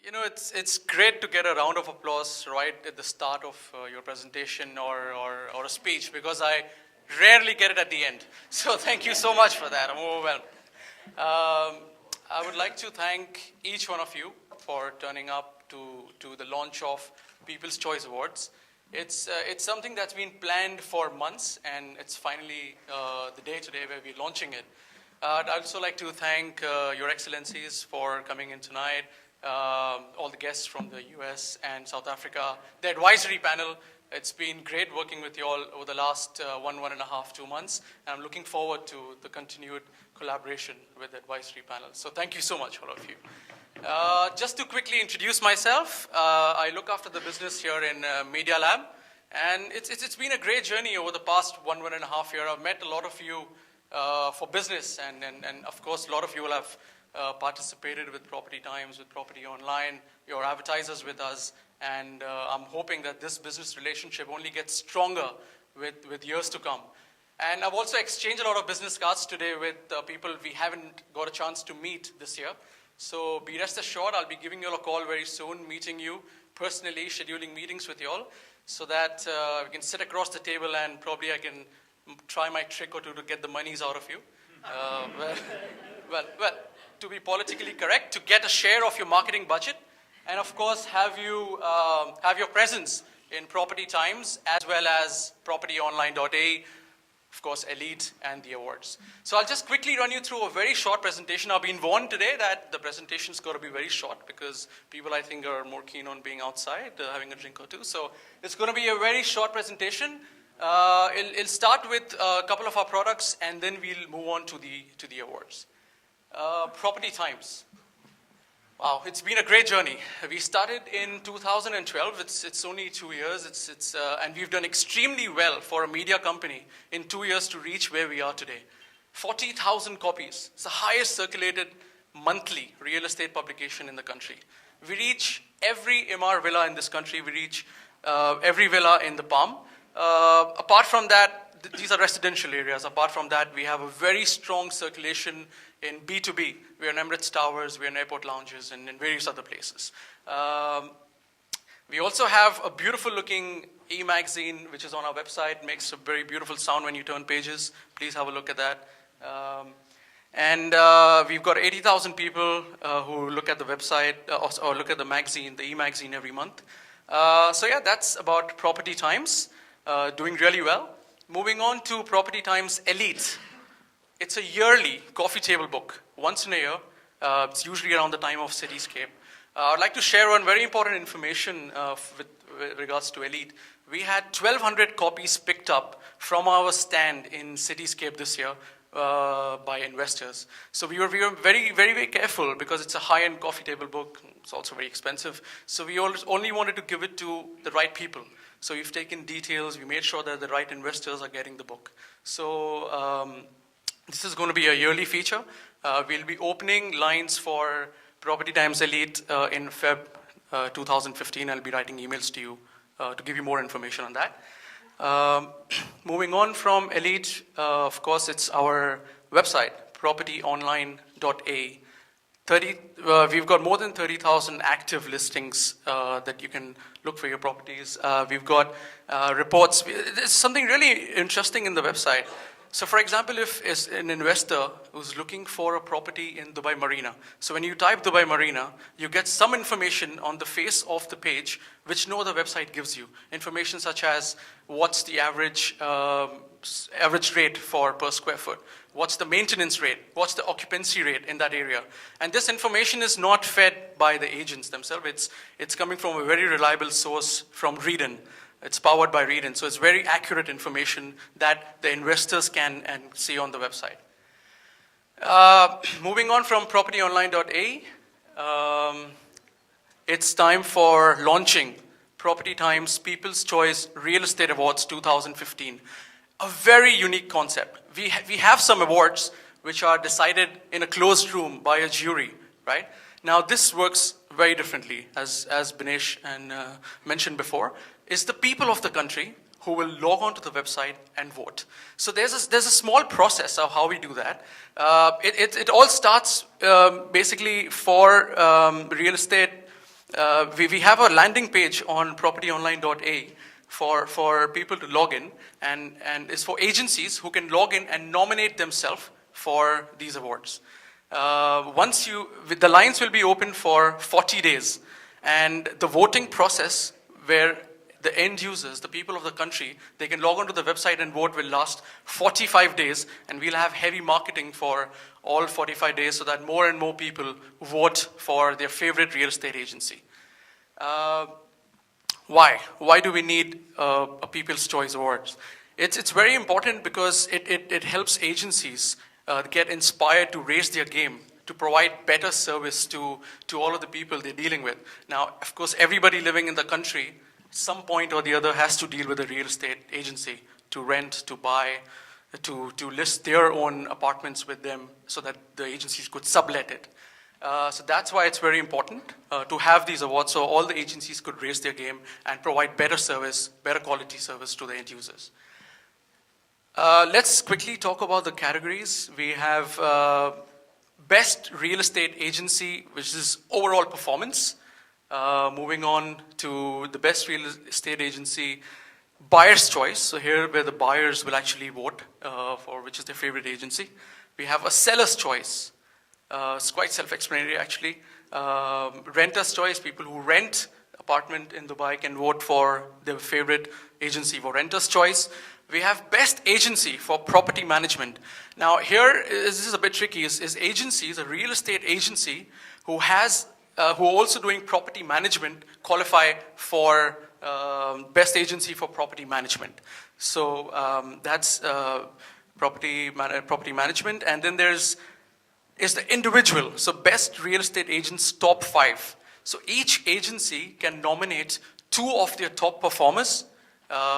It's great to get a round of applause right at the start of your presentation or a speech because I rarely get it at the end. So thank you so much for that. I'm overwhelmed. I would like to thank each one of you for turning up to the launch of People's Choice Awards. It's something that's been planned for months, and it's finally the day today where we're launching it. I'd also like to thank Your Excellencies for coming in tonight, all the guests from the US and South Africa, the advisory panel. It's been great working with you all over the last 1.5, 2 months, and I'm looking forward to the continued collaboration with the advisory panel. So thank you so much, all of you. Just to quickly introduce myself, I look after the business here in Media Lab, and it's been a great journey over the past 1.5 years. I've met a lot of you for business, and of course, a lot of you will have participated with Property Times, with Property Online, your advertisers with us, and I'm hoping that this business relationship only gets stronger with years to come. And I've also exchanged a lot of business cards today with people we haven't got a chance to meet this year. So be rest assured, I'll be giving you all a call very soon, meeting you personally, scheduling meetings with you all, so that we can sit across the table and probably I can try my trick or two to get the monies out of you. Well, to be politically correct, to get a share of your marketing budget, and of course have you have your presence in Property Times as well as propertyonline.a, of course Elite and the awards. So I'll just quickly run you through a very short presentation. I've been warned today that the presentation's got to be very short because people I think are more keen on being outside, having a drink or two. So it's going to be a very short presentation. It'll start with a couple of our products and then we'll move on to the awards. Property Times. Wow, it's been a great journey. We started in 2012. It's only 2 years. And we've done extremely well for a media company in 2 years to reach where we are today. 40,000 copies. It's the highest circulated monthly real estate publication in the country. We reach every MR villa in this country. We reach every villa in the Palm. Apart from that, these are residential areas. Apart from that, we have a very strong circulation in B2B. We're in Emirates Towers, we're in airport lounges, and in various other places. We also have a beautiful looking e-magazine, which is on our website. It makes a very beautiful sound when you turn pages. Please have a look at that. We've got 80,000 people who look at the website or look at the magazine, the e-magazine every month. So yeah, that's about Property Times, doing really well. Moving on to Property Times Elite. It's a yearly coffee table book, once in a year. It's usually around the time of Cityscape. I'd like to share one very important information with regards to Elite. We had 1,200 copies picked up from our stand in Cityscape this year by investors. So we were very, very, very careful because it's a high-end coffee table book. It's also very expensive. So we only wanted to give it to the right people. So we've taken details. We made sure that the right investors are getting the book. So this is going to be a yearly feature. We'll be opening lines for Property Times Elite in Feb 2015. I'll be writing emails to you to give you more information on that. Moving on from Elite, of course, it's our website, propertyonline.a. We've got more than 30,000 active listings that you can look for your properties. We've got reports. There's something really interesting in the website. So for example, if it's an investor who's looking for a property in Dubai Marina, so when you type Dubai Marina, you get some information on the face of the page which no other website gives you. Information such as what's the average rate per square foot, what's the maintenance rate, what's the occupancy rate in that area. And this information is not fed by the agents themselves. It's coming from a very reliable source from Readin. It's powered by Readin, so it's very accurate information that the investors can see on the website. Moving on from propertyonline.a, it's time for launching Property Times People's Choice Real Estate Awards 2015. A very unique concept. We have some awards which are decided in a closed room by a jury, right? Now this works very differently, as Binesh mentioned before. It's the people of the country who will log on to the website and vote. So there's a small process of how we do that. It all starts basically for real estate we have a landing page on propertyonline.a for people to log in, and it's for agencies who can log in and nominate themselves for these awards. The lines will be open for 40 days, and the voting process where the end users, the people of the country, they can log onto the website and vote will last 45 days, and we'll have heavy marketing for all 45 days so that more and more people vote for their favorite real estate agency. Why? Why do we need a People's Choice Awards? It's very important because it helps agencies get inspired to raise their game, to provide better service to all of the people they're dealing with. Now, of course, everybody living in the country, at some point or the other, has to deal with a real estate agency to rent, to buy, to list their own apartments with them so that the agencies could sublet it. So that's why it's very important to have these awards so all the agencies could raise their game and provide better service, better quality service to the end users. Let's quickly talk about the categories. We have Best Real Estate Agency, which is overall performance. Moving on to the Best Real Estate Agency, Buyer's Choice. So here where the buyers will actually vote for which is their favorite agency. We have a Seller's Choice. It's quite self-explanatory actually. Renter's Choice, people who rent apartment in Dubai can vote for their favorite agency for Renter's Choice. We have Best Agency for Property Management. Now here, this is a bit tricky, is agencies, a real estate agency who are also doing property management qualify for Best Agency for Property Management. So that's property management. And then is the individual. So Best Real Estate Agents Top 5. So each agency can nominate 2 of their top performers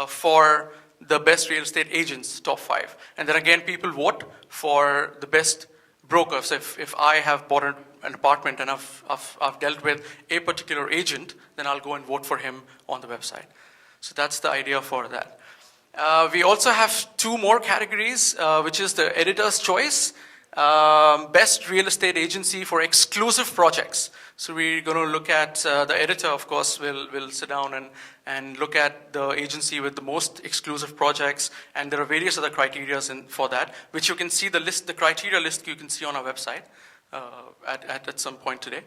for the Best Real Estate Agents Top 5. And then again, people vote for the best broker. So if I have bought an apartment and I've dealt with a particular agent, then I'll go and vote for him on the website. So that's the idea for that. We also have 2 more categories, which is the Editor's Choice. Best Real Estate Agency for Exclusive Projects. So we're going to look at, the editor, of course, will sit down and look at the agency with the most exclusive projects, and there are various other criteria for that, which you can see the criteria list you can see on our website at some point today.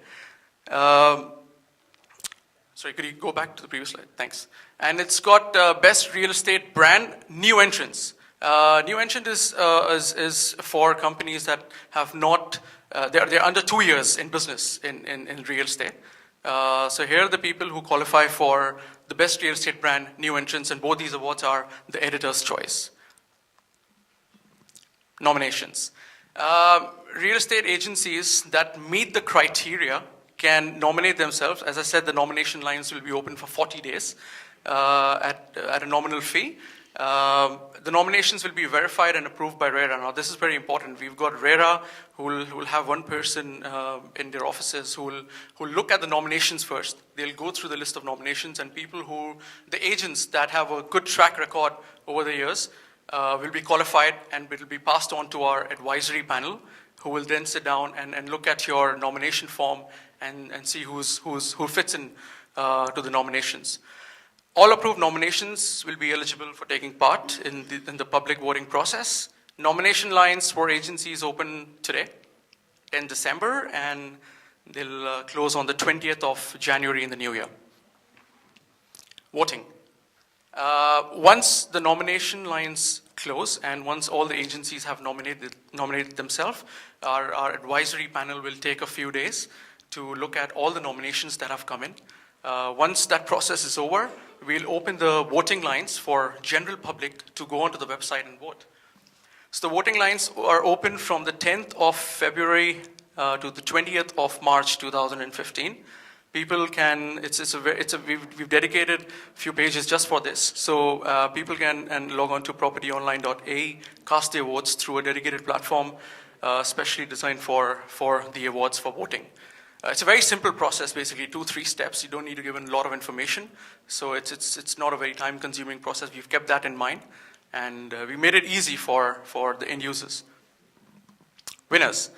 Sorry, could you go back to the previous slide? Thanks. And it's got Best Real Estate Brand New Entrants. New entrant is for companies that have not, they're under 2 years in business in real estate. So here are the people who qualify for the Best Real Estate Brand New Entrants, and both these awards are the Editor's Choice. Nominations. Real estate agencies that meet the criteria can nominate themselves. As I said, the nomination lines will be open for 40 days at a nominal fee. The nominations will be verified and approved by RERA. Now, this is very important. We've got RERA who will have one person in their offices who will look at the nominations first. They'll go through the list of nominations, and the agents that have a good track record over the years will be qualified, and it will be passed on to our advisory panel, who will then sit down and look at your nomination form and see who fits in to the nominations. All approved nominations will be eligible for taking part in the public voting process. Nomination lines for agencies open today, 10 December, and they'll close on the 20th of January in the new year. Voting. Once the nomination lines close and once all the agencies have nominated themselves, our advisory panel will take a few days to look at all the nominations that have come in. Once that process is over, we'll open the voting lines for general public to go onto the website and vote. So the voting lines are open from the 10th of February to the 20th of March 2015. People can, we've dedicated a few pages just for this. So people can log on to propertyonline.a, cast their votes through a dedicated platform, specially designed for the awards for voting. It's a very simple process, basically 2-3 steps. You don't need to give a lot of information. So it's not a very time-consuming process. We've kept that in mind, and we made it easy for the end users. Winners.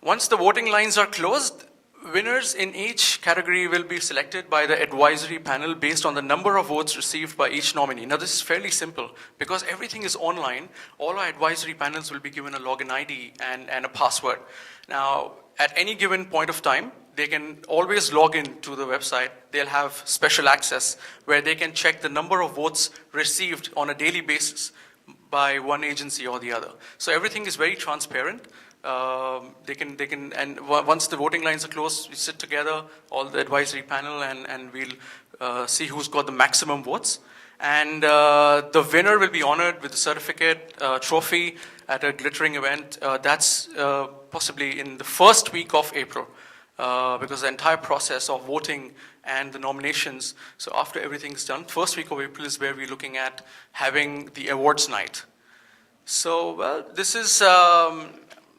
Once the voting lines are closed, Winners in each category will be selected by the advisory panel based on the number of votes received by each nominee. Now, this is fairly simple because everything is online. All our advisory panels will be given a login ID and a password. Now, at any given point of time, they can always log in to the website. They'll have special access where they can check the number of votes received on a daily basis by one agency or the other. So everything is very transparent. And once the voting lines are closed, we sit together, all the advisory panel, and we'll see who's got the maximum votes. And the winner will be honored with a certificate, trophy at a glittering event. That's possibly in the first week of April, because the entire process of voting and the nominations, so after everything's done, first week of April is where we're looking at having the awards night. So, well, this is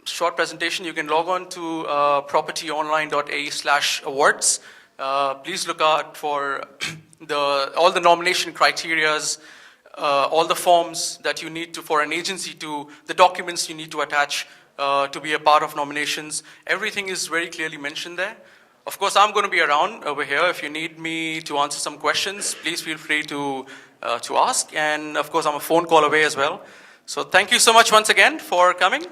short presentation. You can log on to propertyonline.ae/awards. Please look out for all the nomination criterias, all the forms that you need to, for an agency to, the documents you need to attach to be a part of nominations. Everything is very clearly mentioned there. Of course, I'm going to be around over here. If you need me to answer some questions, please feel free to ask. And of course, I'm a phone call away as well. So thank you so much once again for coming.